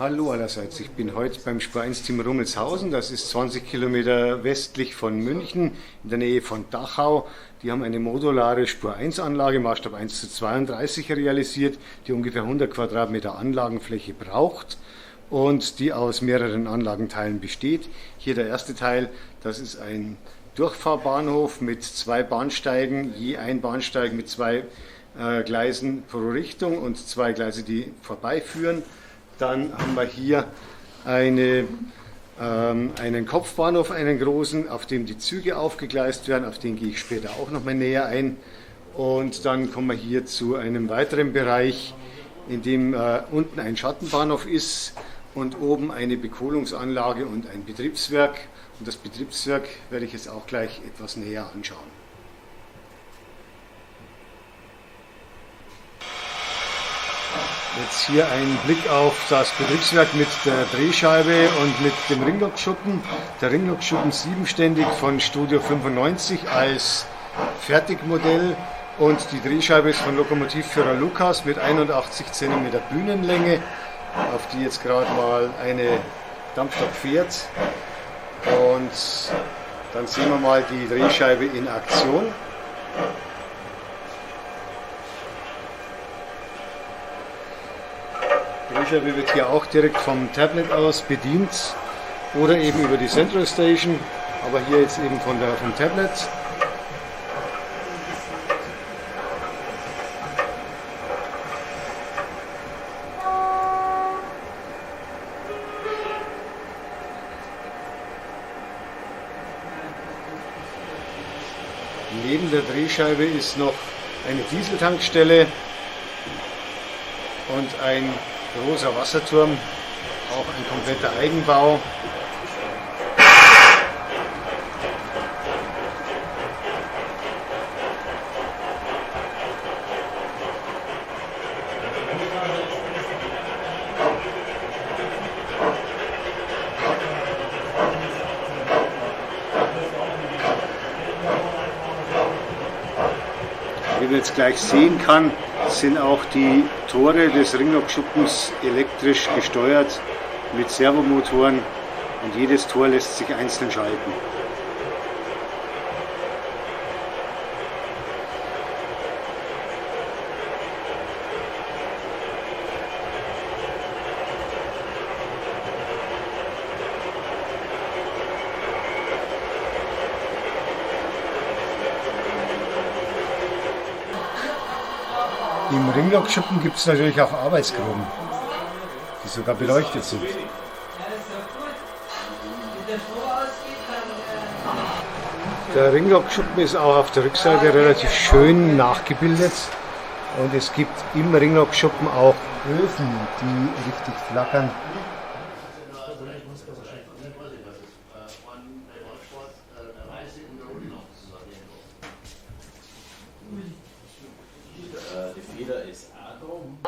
Hallo allerseits, ich bin heute beim Spur 1 Team Rummelshausen, das ist 20 Kilometer westlich von München, in der Nähe von Dachau. Die haben eine modulare Spur 1 Anlage, Maßstab 1:32 realisiert, die ungefähr 100 Quadratmeter Anlagenfläche braucht und die aus mehreren Anlagenteilen besteht. Hier der erste Teil, das ist ein Durchfahrbahnhof mit 2 Bahnsteigen, je ein Bahnsteig mit 2 Gleisen pro Richtung und 2 Gleise, die vorbeiführen. Dann haben wir hier einen Kopfbahnhof, einen großen, auf dem die Züge aufgegleist werden. Auf den gehe ich später auch noch mal näher ein. Und dann kommen wir hier zu einem weiteren Bereich, in dem unten ein Schattenbahnhof ist und oben eine Bekohlungsanlage und ein Betriebswerk. Und das Betriebswerk werde ich jetzt auch gleich etwas näher anschauen. Jetzt hier ein Blick auf das Betriebswerk mit der Drehscheibe und mit dem Ringlokschuppen. Der Ringlokschuppen siebenständig von Studio 95 als Fertigmodell und die Drehscheibe ist von Lokomotivführer Lukas mit 81 cm Bühnenlänge, auf die jetzt gerade mal eine Dampflok fährt. Und dann sehen wir mal die Drehscheibe in Aktion. Die Drehscheibe wird hier auch direkt vom Tablet aus bedient oder eben über die Central Station, aber hier jetzt eben vom Tablet. Neben der Drehscheibe ist noch eine Dieseltankstelle und ein großer Wasserturm, auch ein kompletter Eigenbau. Wie man jetzt gleich sehen kann, sind auch die Tore des Ringlokschuppens elektrisch gesteuert mit Servomotoren und jedes Tor lässt sich einzeln schalten. Im Ringlokschuppen gibt es natürlich auch Arbeitsgruben, die sogar beleuchtet sind. Der Ringlokschuppen ist auch auf der Rückseite relativ schön nachgebildet und es gibt im Ringlokschuppen auch Öfen, die richtig flackern. Die Feder ist Atom.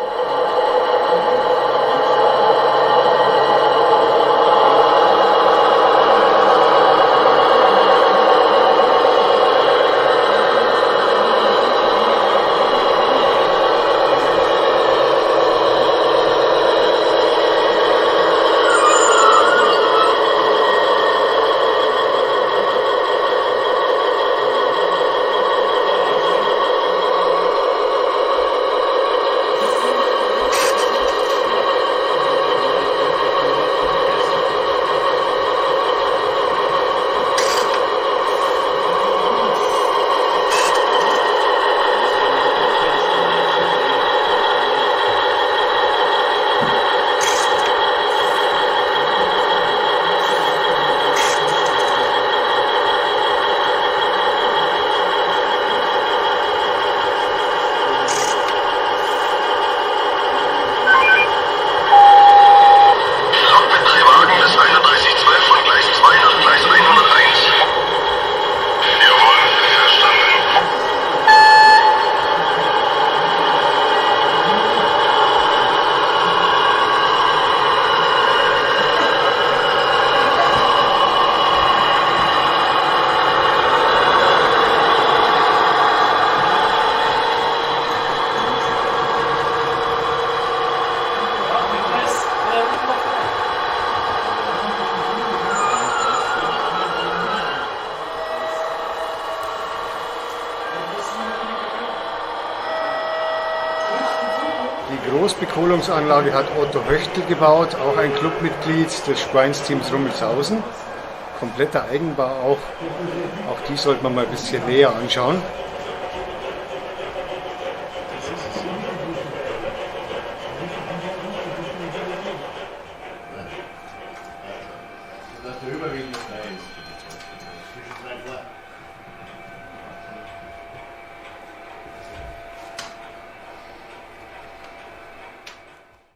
Großbekohlungsanlage hat Otto Höchtl gebaut, auch ein Clubmitglied des Spur 1 Teams Rummelshausen. Kompletter Eigenbau auch. Auch die sollte man mal ein bisschen näher anschauen.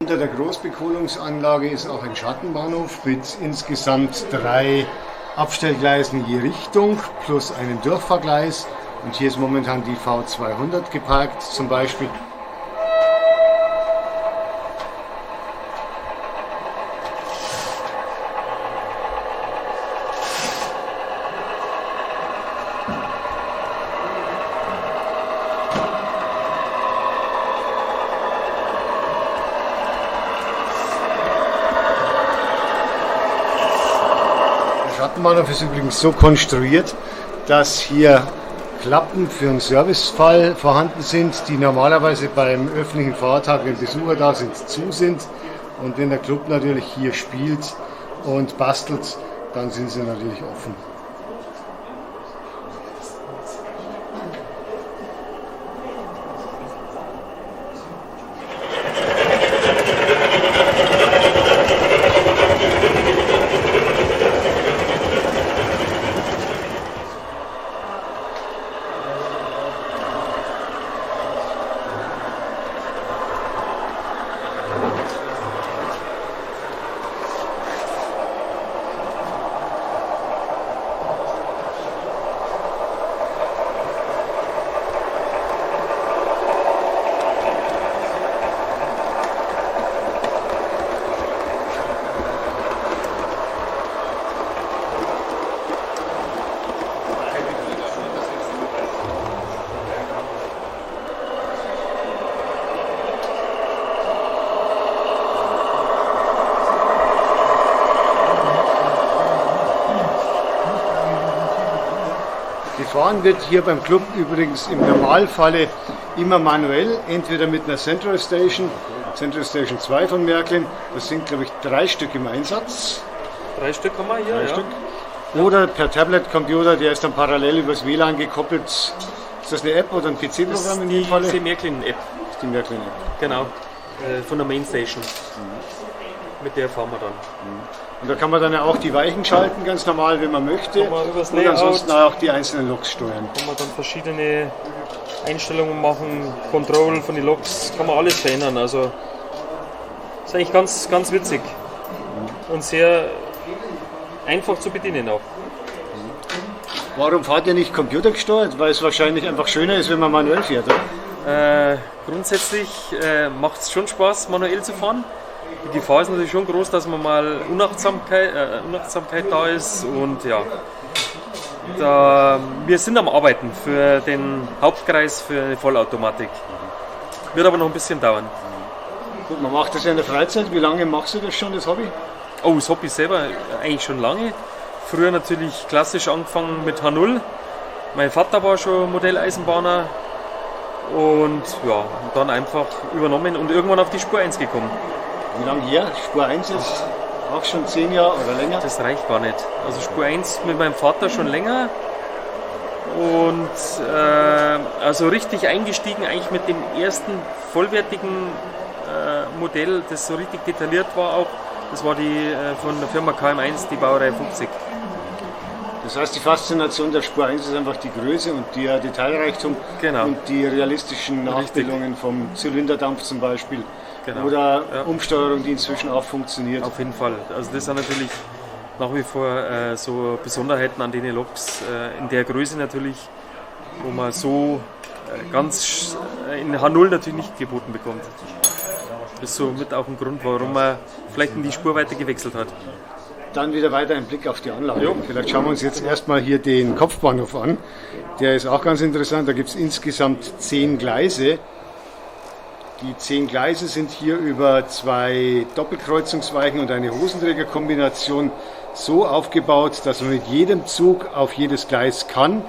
Unter der Großbekohlungsanlage ist auch ein Schattenbahnhof mit insgesamt 3 Abstellgleisen je Richtung plus einem Durchfahrgleis. Und hier ist momentan die V200 geparkt zum Beispiel. Der Schattenbahnhof ist übrigens so konstruiert, dass hier Klappen für einen Servicefall vorhanden sind, die normalerweise beim öffentlichen Fahrtag, wenn Besucher da sind, zu sind. Und wenn der Club natürlich hier spielt und bastelt, dann sind sie natürlich offen. Gefahren wird hier beim Club übrigens im Normalfalle immer manuell, entweder mit einer Central Station 2 von Märklin, das sind glaube ich 3 Stück im Einsatz. 3 Stück haben wir hier, 3 Stück. Oder per Tablet-Computer, der ist dann parallel übers WLAN gekoppelt. Ist das eine App oder ein PC-Programm in dem Falle? Die Märklin-App. Die Märklin-App. Genau, von der Mainstation. Mit der fahren wir dann. Und da kann man dann ja auch die Weichen schalten, ganz normal, wenn man möchte. Kann man übers und Layout, ansonsten auch die einzelnen Loks steuern. kann man dann verschiedene Einstellungen machen, Control von den Loks, kann man alles verändern. Also ist eigentlich ganz, ganz witzig und sehr einfach zu bedienen auch. Warum fahrt ihr nicht computergesteuert? Weil es wahrscheinlich einfach schöner ist, wenn man manuell fährt, oder? Grundsätzlich macht es schon Spaß, manuell zu fahren. Die Gefahr ist natürlich schon groß, dass man mal Unachtsamkeit da ist und ja. Wir sind am Arbeiten für den Hauptkreis für eine Vollautomatik. Wird aber noch ein bisschen dauern. Gut, man macht das ja in der Freizeit. Wie lange machst du das schon, das Hobby? Oh, das Hobby selber eigentlich schon lange. Früher natürlich klassisch angefangen mit H0. Mein Vater war schon Modelleisenbahner und ja, dann einfach übernommen und irgendwann auf die Spur 1 gekommen. Wie lange her? Spur 1 ist auch schon 10 Jahre oder länger? Das reicht gar nicht. Also Spur 1 mit meinem Vater schon länger und also richtig eingestiegen eigentlich mit dem ersten vollwertigen Modell, das so richtig detailliert war auch. Das war die von der Firma KM1, die Baureihe 50. Das heißt, die Faszination der Spur 1 ist einfach die Größe und der Detailreichtum und die realistischen Nachbildungen vom Zylinderdampf zum Beispiel. Genau. Oder Umsteuerung, die inzwischen auch funktioniert. Auf jeden Fall. Also das sind natürlich nach wie vor so Besonderheiten an den Loks in der Größe natürlich, wo man so ganz in H0 natürlich nicht geboten bekommt. Das ist somit auch ein Grund, warum man vielleicht in die Spurweite gewechselt hat. Dann wieder weiter ein Blick auf die Anlage. Jo. Vielleicht schauen wir uns jetzt erstmal hier den Kopfbahnhof an. Der ist auch ganz interessant. Da gibt es insgesamt 10 Gleise. Die 10 Gleise sind hier über 2 Doppelkreuzungsweichen und eine Hosenträgerkombination so aufgebaut, dass man mit jedem Zug auf jedes Gleis kann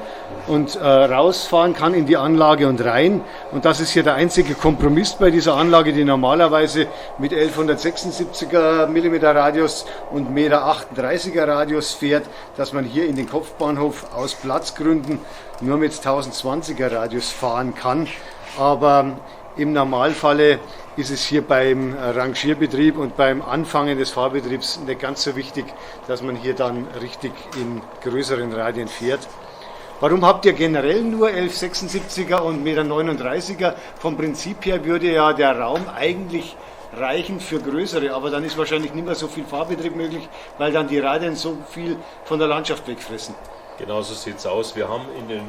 und rausfahren kann in die Anlage und rein. Und das ist hier der einzige Kompromiss bei dieser Anlage, die normalerweise mit 1176er mm Radius und 1,38 Meter Radius fährt, dass man hier in den Kopfbahnhof aus Platzgründen nur mit 1020er Radius fahren kann. Aber im Normalfalle ist es hier beim Rangierbetrieb und beim Anfangen des Fahrbetriebs nicht ganz so wichtig, dass man hier dann richtig in größeren Radien fährt. Warum habt ihr generell nur 1176er und 1,39 Meter? Vom Prinzip her würde ja der Raum eigentlich reichen für größere, aber dann ist wahrscheinlich nicht mehr so viel Fahrbetrieb möglich, weil dann die Radien so viel von der Landschaft wegfressen. Genau so sieht es aus. Wir haben in den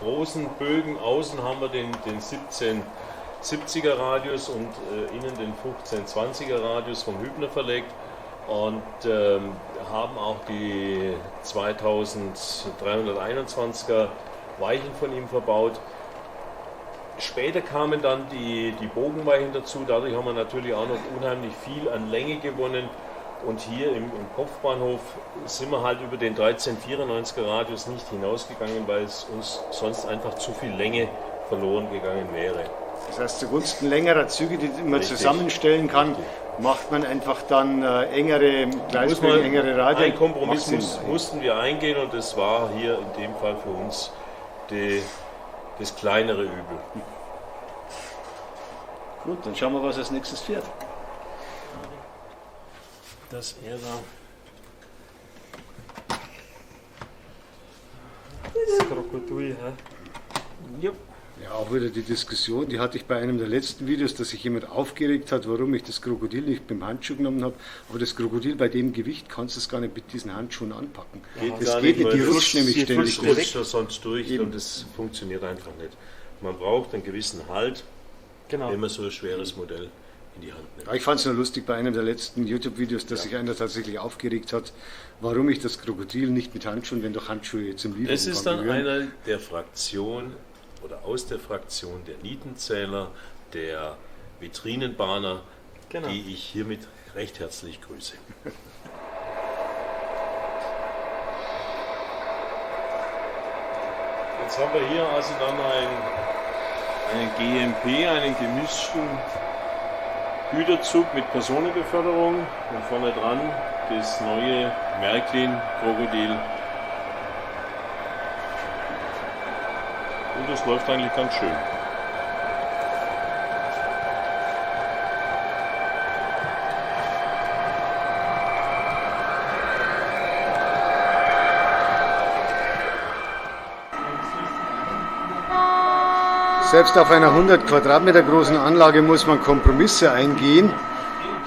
großen Bögen außen haben wir den 1770er Radius und innen den 1520er Radius vom Hübner verlegt und haben auch die 2321er Weichen von ihm verbaut. Später kamen dann die Bogenweichen dazu, dadurch haben wir natürlich auch noch unheimlich viel an Länge gewonnen. Und hier im Kopfbahnhof sind wir halt über den 1394er Radius nicht hinausgegangen, weil es uns sonst einfach zu viel Länge verloren gegangen wäre. Das heißt, zugunsten längerer Züge, die man zusammenstellen kann, macht man einfach dann engere Gleisbögen, engere Radien. Ein Kompromiss mussten wir eingehen und das war hier in dem Fall für uns das kleinere Übel. Gut, dann schauen wir, was als nächstes fährt. Das er da. Das Krokodil, hä? Ja. Ja, auch wieder die Diskussion, die hatte ich bei einem der letzten Videos, dass sich jemand aufgeregt hat, warum ich das Krokodil nicht mit dem Handschuh genommen habe. Aber das Krokodil bei dem Gewicht kannst du es gar nicht mit diesen Handschuhen anpacken. Das geht nicht, die rutscht nämlich ständig durch. Rutscht sonst durch und das funktioniert einfach nicht. Man braucht einen gewissen Halt, wenn man so ein schweres Modell in die Hand nimmt. Ja, ich fand es nur lustig bei einem der letzten YouTube-Videos, dass sich einer tatsächlich aufgeregt hat, warum ich das Krokodil nicht mit Handschuhen, wenn doch Handschuhe zum Liefern Das ist dann einer der Fraktion oder aus der Fraktion der Nietenzähler, der Vitrinenbahner, die ich hiermit recht herzlich grüße. Jetzt haben wir hier also dann einen GMP, einen gemischten Güterzug mit Personenbeförderung und vorne dran das neue Märklin-Krokodil. Und das läuft eigentlich ganz schön. Selbst auf einer 100 Quadratmeter großen Anlage muss man Kompromisse eingehen.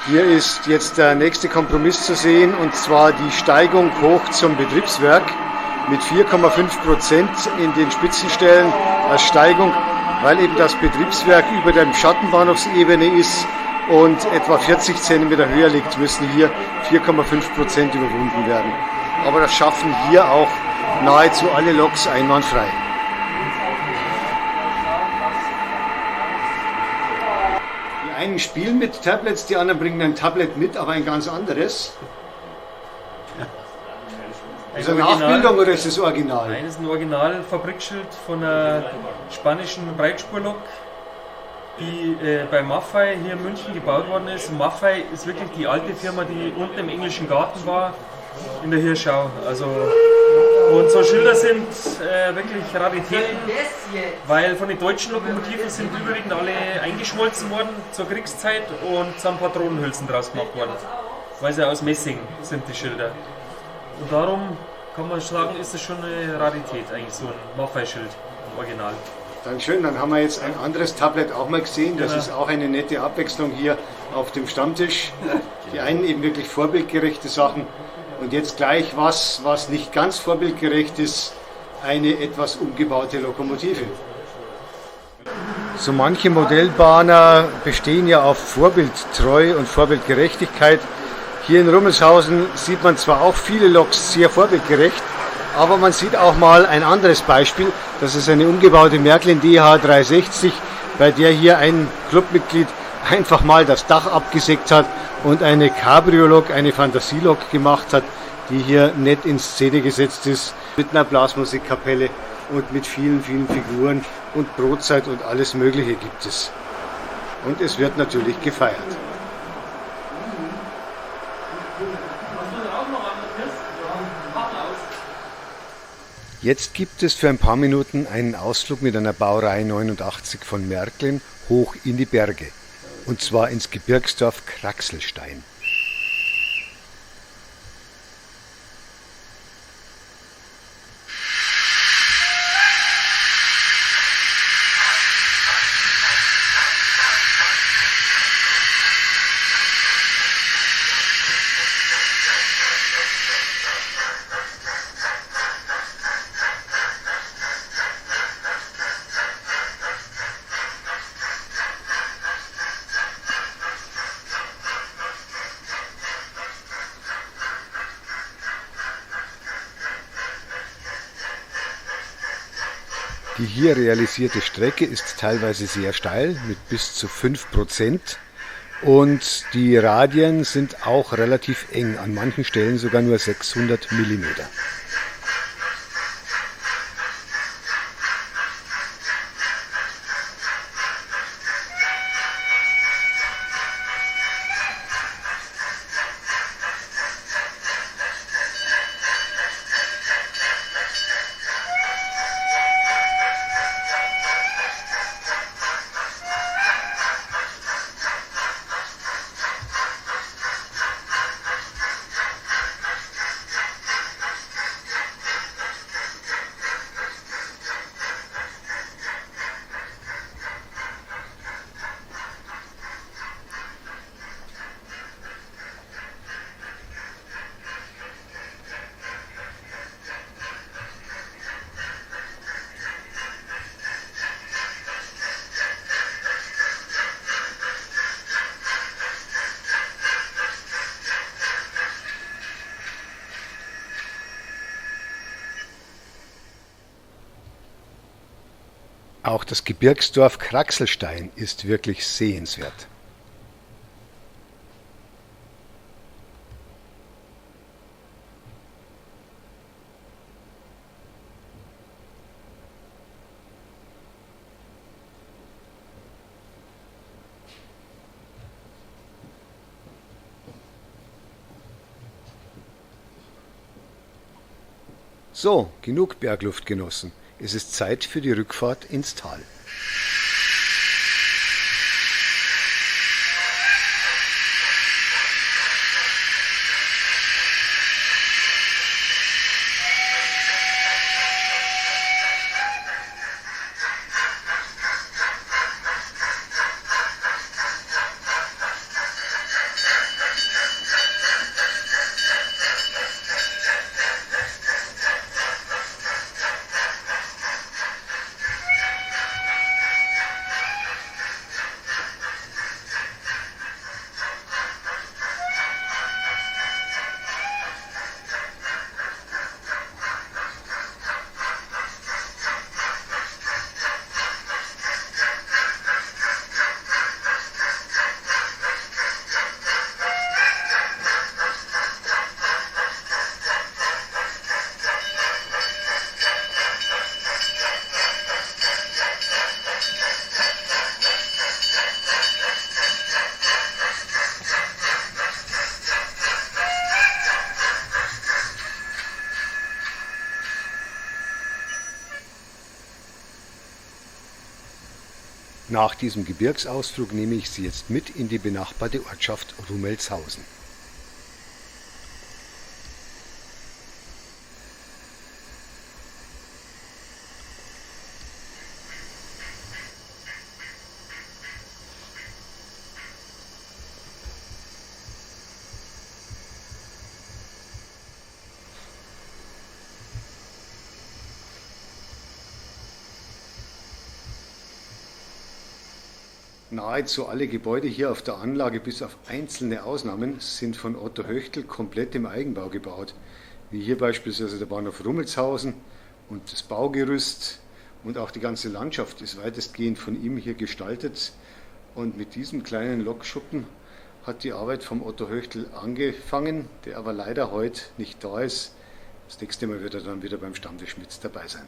Hier ist jetzt der nächste Kompromiss zu sehen, und zwar die Steigung hoch zum Betriebswerk mit 4,5% in den Spitzenstellen als Steigung, weil eben das Betriebswerk über der Schattenbahnhofsebene ist und etwa 40 cm höher liegt, müssen hier 4,5% überwunden werden. Aber das schaffen hier auch nahezu alle Loks einwandfrei. Die einen spielen mit Tablets, die anderen bringen ein Tablet mit, aber ein ganz anderes. Ist das eine Nachbildung oder ist das Original? Nein, das ist ein Original-Fabrikschild von einer spanischen Breitspurlok, die bei Maffei hier in München gebaut worden ist. Maffei ist wirklich die alte Firma, die unten im englischen Garten war, in der Hirschau. Also, und so Schilder sind wirklich Raritäten, weil von den deutschen Lokomotiven sind überwiegend alle eingeschmolzen worden zur Kriegszeit und sind Patronenhülsen draus gemacht worden, weil sie aus Messing sind, die Schilder. Und darum kann man sagen, ist es schon eine Rarität, eigentlich so ein Maffei-Schild im Original. Dankeschön, dann haben wir jetzt ein anderes Tablet auch mal gesehen. Das ist auch eine nette Abwechslung hier auf dem Stammtisch. Die einen eben wirklich vorbildgerechte Sachen und jetzt gleich was nicht ganz vorbildgerecht ist, eine etwas umgebaute Lokomotive. So manche Modellbahner bestehen ja auf Vorbildtreu und Vorbildgerechtigkeit. Hier in Rummelshausen sieht man zwar auch viele Loks sehr vorbildgerecht, aber man sieht auch mal ein anderes Beispiel. Das ist eine umgebaute Märklin DH 360 bei der hier ein Clubmitglied einfach mal das Dach abgesägt hat und eine Cabriolok, eine Fantasielok gemacht hat, die hier nett in Szene gesetzt ist, mit einer Blasmusikkapelle und mit vielen, vielen Figuren und Brotzeit und alles Mögliche gibt es. Und es wird natürlich gefeiert. Jetzt gibt es für ein paar Minuten einen Ausflug mit einer Baureihe 89 von Märklin hoch in die Berge. Und zwar ins Gebirgsdorf Kraxelstein. Die hier realisierte Strecke ist teilweise sehr steil mit bis zu 5% und die Radien sind auch relativ eng, an manchen Stellen sogar nur 600 mm. Auch das Gebirgsdorf Kraxelstein ist wirklich sehenswert. So, genug Bergluft genossen. Es ist Zeit für die Rückfahrt ins Tal. Nach diesem Gebirgsausflug nehme ich Sie jetzt mit in die benachbarte Ortschaft Rummelshausen. Nahezu alle Gebäude hier auf der Anlage, bis auf einzelne Ausnahmen, sind von Otto Höchtl komplett im Eigenbau gebaut. Wie hier beispielsweise der Bahnhof Rummelshausen und das Baugerüst Und auch die ganze Landschaft ist weitestgehend von ihm hier gestaltet. Und mit diesem kleinen Lokschuppen hat die Arbeit vom Otto Höchtl angefangen, der aber leider heute nicht da ist. Das nächste Mal wird er dann wieder beim Stammtisch mit dabei sein.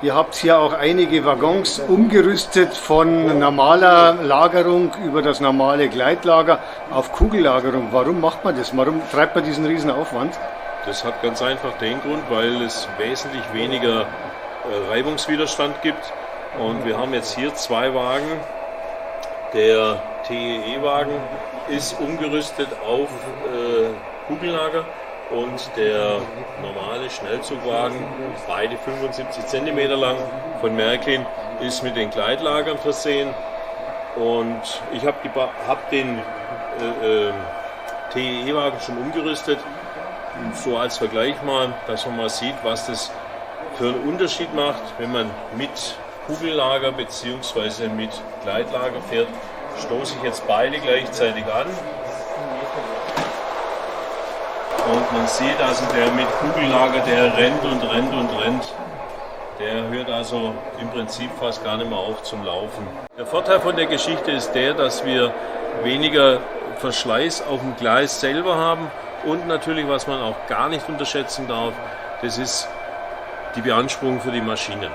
Ihr habt hier auch einige Waggons umgerüstet von normaler Lagerung über das normale Gleitlager auf Kugellagerung. Warum macht man das? Warum treibt man diesen riesen Aufwand? Das hat ganz einfach den Grund, weil es wesentlich weniger Reibungswiderstand gibt. Und wir haben jetzt hier 2 Wagen. Der TEE-Wagen ist umgerüstet auf Kugellager. Und der normale Schnellzugwagen, beide 75 cm lang von Märklin, ist mit den Gleitlagern versehen. Und ich habe den TEE-Wagen schon umgerüstet. So als Vergleich mal, dass man mal sieht, was das für einen Unterschied macht, wenn man mit Kugellager bzw. mit Gleitlager fährt. Stoße ich jetzt beide gleichzeitig an. Und man sieht also, der mit Kugellager, der rennt und rennt und rennt. Der hört also im Prinzip fast gar nicht mehr auf zum Laufen. Der Vorteil von der Geschichte ist der, dass wir weniger Verschleiß auf dem Gleis selber haben. Und natürlich, was man auch gar nicht unterschätzen darf, das ist die Beanspruchung für die Maschinen.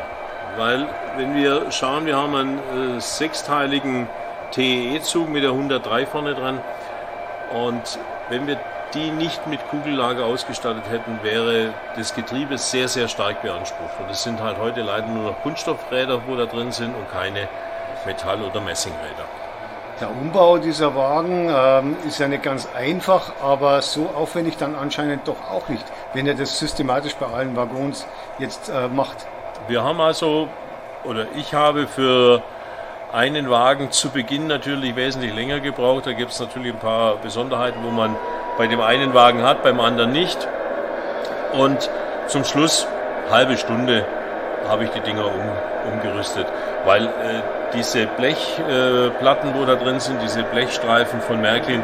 Weil, wenn wir schauen, wir haben einen 6-teiligen TEE-Zug mit der 103 vorne dran. Und wenn wir die nicht mit Kugellager ausgestattet hätten, wäre das Getriebe sehr, sehr stark beansprucht. Und es sind halt heute leider nur noch Kunststoffräder, wo da drin sind und keine Metall- oder Messingräder. Der Umbau dieser Wagen ist ja nicht ganz einfach, aber so aufwendig dann anscheinend doch auch nicht, wenn er das systematisch bei allen Waggons jetzt macht. Wir haben also, oder ich habe für einen Wagen zu Beginn natürlich wesentlich länger gebraucht. Da gibt es natürlich ein paar Besonderheiten, wo man bei dem einen Wagen hat, beim anderen nicht. Und zum Schluss, halbe Stunde, habe ich die Dinger umgerüstet. Weil diese Blechplatten, wo da drin sind, diese Blechstreifen von Märklin,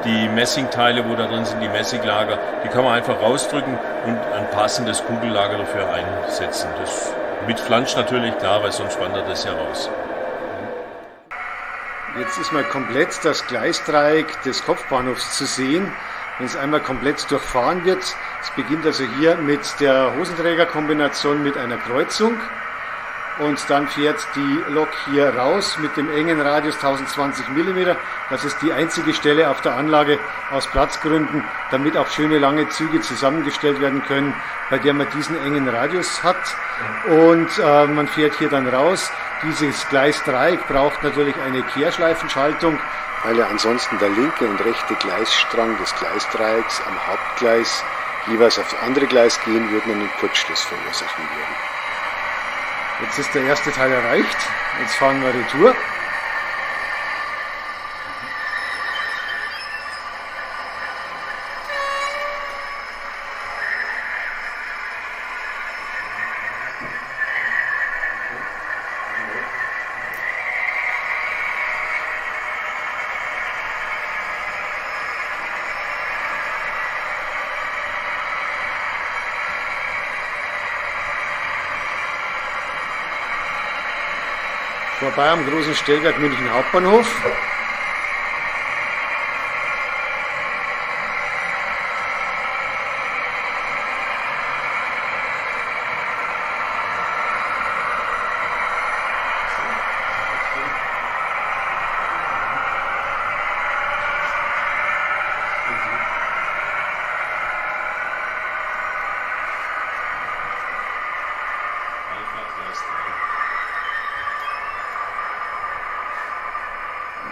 die Messingteile, wo da drin sind, die Messinglager, die kann man einfach rausdrücken und ein passendes Kugellager dafür einsetzen. Das mit Flansch natürlich, klar, weil sonst wandert das ja raus. Jetzt ist mal komplett das Gleisdreieck des Kopfbahnhofs zu sehen, wenn es einmal komplett durchfahren wird. Es beginnt also hier mit der Hosenträgerkombination mit einer Kreuzung und dann fährt die Lok hier raus mit dem engen Radius 1020 mm. Das ist die einzige Stelle auf der Anlage aus Platzgründen, damit auch schöne lange Züge zusammengestellt werden können, bei der man diesen engen Radius hat. Und man fährt hier dann raus. Dieses Gleisdreieck braucht natürlich eine Kehrschleifenschaltung, weil ja ansonsten der linke und rechte Gleisstrang des Gleisdreiecks am Hauptgleis jeweils aufs andere Gleis gehen würden und einen Kurzschluss verursachen würden. Jetzt ist der erste Teil erreicht, jetzt fahren wir retour. Vorbei am großen Stellwerk München Hauptbahnhof.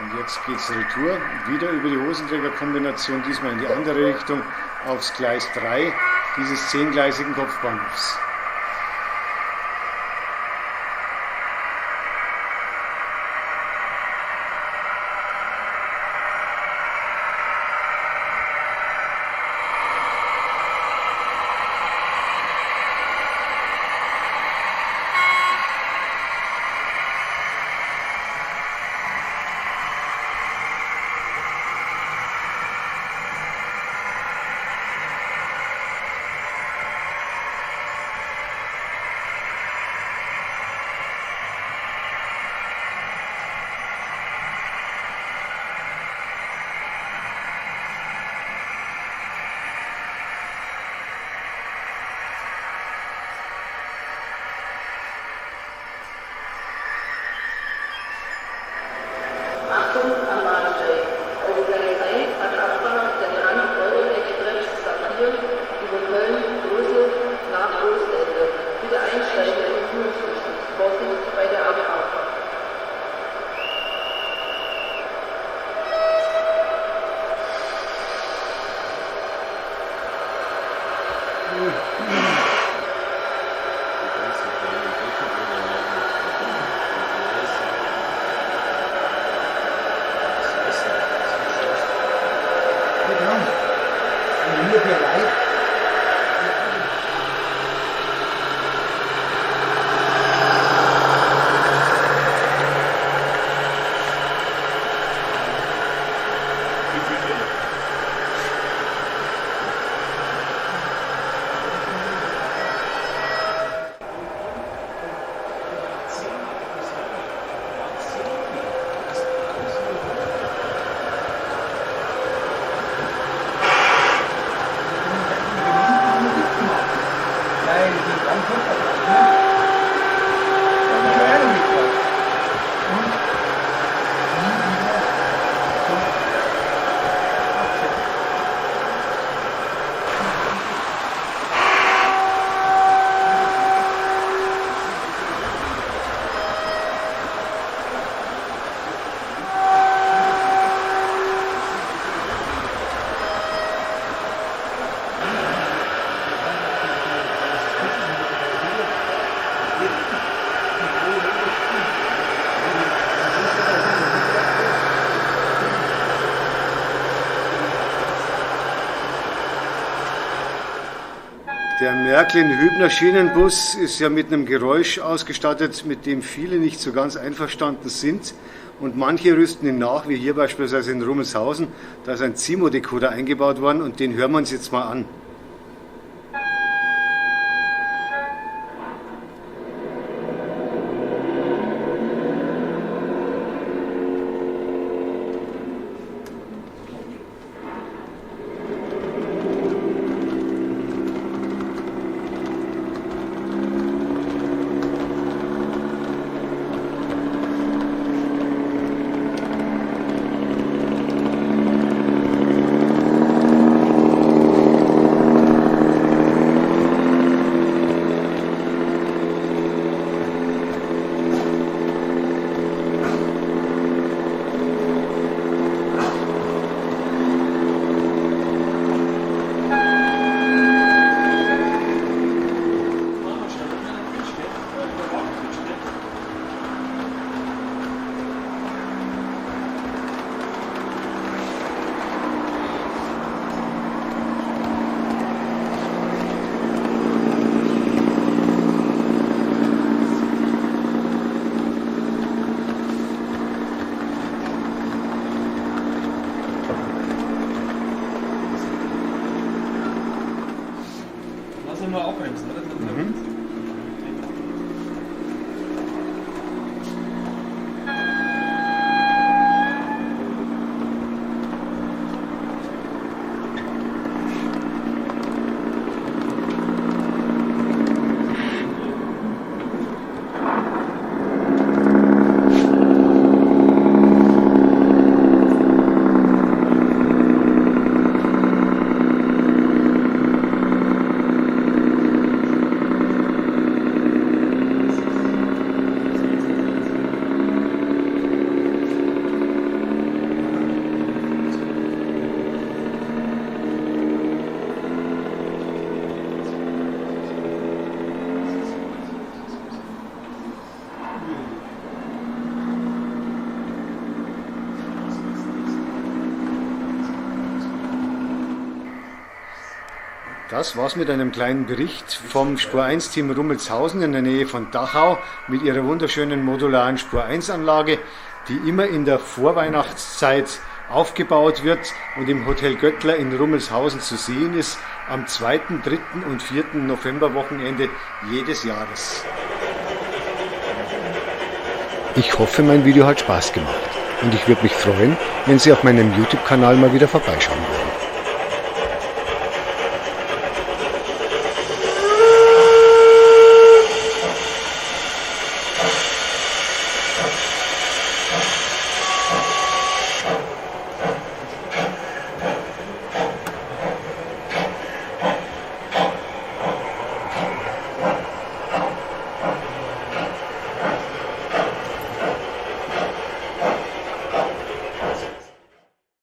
Und jetzt geht es retour, wieder über die Hosenträgerkombination, diesmal in die andere Richtung, aufs Gleis 3 dieses 10-gleisigen Kopfbahnhofs. Der Märklin-Hübner Schienenbus ist ja mit einem Geräusch ausgestattet, mit dem viele nicht so ganz einverstanden sind. Und manche rüsten ihn nach, wie hier beispielsweise in Rummelshausen. Da ist ein Zimo-Decoder eingebaut worden und den hören wir uns jetzt mal an. Nur aufbremsen, oder? Das war's mit einem kleinen Bericht vom Spur 1 Team Rummelshausen in der Nähe von Dachau mit ihrer wunderschönen modularen Spur 1 Anlage, die immer in der Vorweihnachtszeit aufgebaut wird und im Hotel Göttler in Rummelshausen zu sehen ist, am 2., 3. und 4. Novemberwochenende jedes Jahres. Ich hoffe, mein Video hat Spaß gemacht und ich würde mich freuen, wenn Sie auf meinem YouTube-Kanal mal wieder vorbeischauen würden.